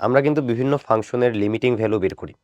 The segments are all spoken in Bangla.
আমরা কিন্তু বিভিন্ন ফাংশনের লিমিটিং ভ্যালু বের করি।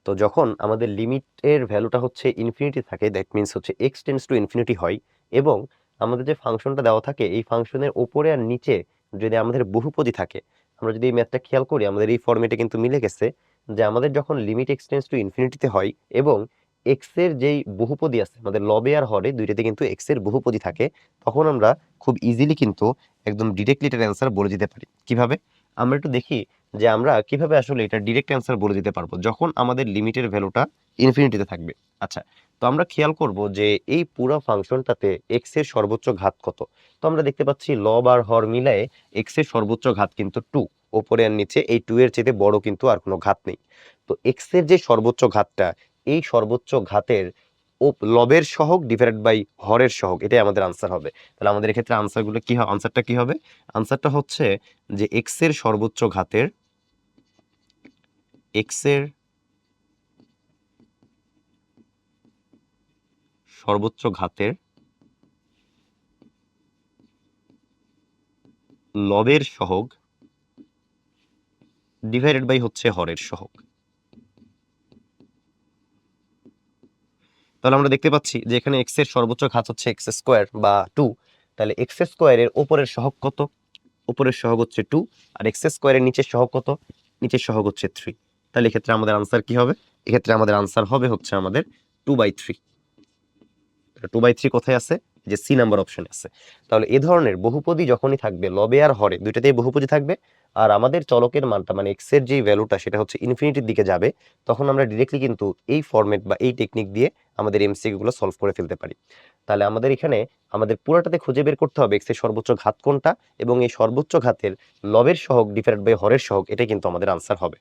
তো যখন আমাদের লিমিটের ভ্যালুটা হচ্ছে ইনফিনিটি থাকে, দ্যাট মিনস হচ্ছে এক্স টেন্ডস টু ইনফিনিটি হয়, এবং আমাদের যে ফাংশনটা দেওয়া থাকে এই ফাংশনের উপরে আর নিচে যদি আমাদের বহুপদী থাকে, আমরা যদি এই ম্যাথটা খেয়াল করি আমাদের এই ফর্মেটে কিন্তু মিলে গেছে যে আমাদের যখন লিমিট এক্স টেন্ডস টু ইনফিনিটিতে হয় এবং এক্স এর যেই বহুপদী আছে আমাদের লবে আর হরে দুইটাতে কিন্তু এক্স এর বহুপদী থাকে, তখন আমরা খুব ইজিলি কিন্তু একদম ডিরেক্টলি এটার অ্যান্সার বলে দিতে পারি। কিভাবে? আমরা একটু দেখি যে আমরা কিভাবে আসলে এটা ডিরেক্ট অ্যান্সার বলে দিতে পারবো যখন আমাদের লিমিটের ভ্যালুটা ইনফিনিটিতে থাকবে। আচ্ছা, তো আমরা খেয়াল করব যে এই পুরো ফাংশনটাতে এক্স এর সর্বোচ্চ ঘাত কত। তো আমরা দেখতে পাচ্ছি লব আর হর মিলায়ে এক্স এর সর্বোচ্চ ঘাত কিন্তু 2, ওপরে আর নিচে এই 2 এর চেয়ে বড় কিন্তু আর কোনো ঘাত নেই। তো এক্স এর যে সর্বোচ্চ ঘাতটা, এই সর্বোচ্চ ঘাতের ও লবের সহগ ডিভাইডেড বাই হরের সহগ, এটাই আমাদের আনসার হবে। তাহলে আমাদের এক্ষেত্রে আনসারগুলো কি হবে? আনসারটা কি হবে? আনসারটা হচ্ছে যে এক্স এর সর্বোচ্চ ঘাতের এক্স এর সর্বোচ্চ ঘাতের লবের সহগ ডিভাইডেড বাই হচ্ছে হরের সহগ। তাহলে আমরা দেখতে পাচ্ছি যে এখানে এক্স এর সর্বোচ্চ ঘাত হচ্ছে এক্স স্কোয়ার বা 2। তাহলে এক্স স্কোয়ারের উপরের সহগ কত? উপরের সহগ হচ্ছে 2। আর এক্স স্কোয়ারের নিচের সহগ কত? নিচের সহগ হচ্ছে 3। তাহলে এক্ষেত্রে আমাদের আনসার কি হবে? এক্ষেত্রে আমাদের আনসার হবে হচ্ছে আমাদের 2/3। 2/3 কোথায় আছে? যে সি নাম্বার অপশনে আছে। তাহলে এ ধরনের বহুপদী যখনই থাকবে লবে আর হরে দুইটাতেই বহুপদী থাকবে, আর আমাদের চলকের মানটা মানে এক্স এর যে ভ্যালুটা সেটা হচ্ছে ইনফিনিটির দিকে যাবে, তখন আমরা ডিরেক্টলি কিন্তু এই ফরম্যাট বা এই টেকনিক দিয়ে আমাদের এমসিকিউ গুলো সলভ করে ফেলতে পারি। তাহলে আমাদের এখানে আমাদের পুরাটাতে খুঁজে বের করতে হবে এক্স এর সর্বোচ্চ ঘাত কোনটা, এবং এই সর্বোচ্চ ঘাতের লবের সহগ ডিভাইডেড বাই হরের সহগ, এটাই কিন্তু আমাদের আনসার হবে।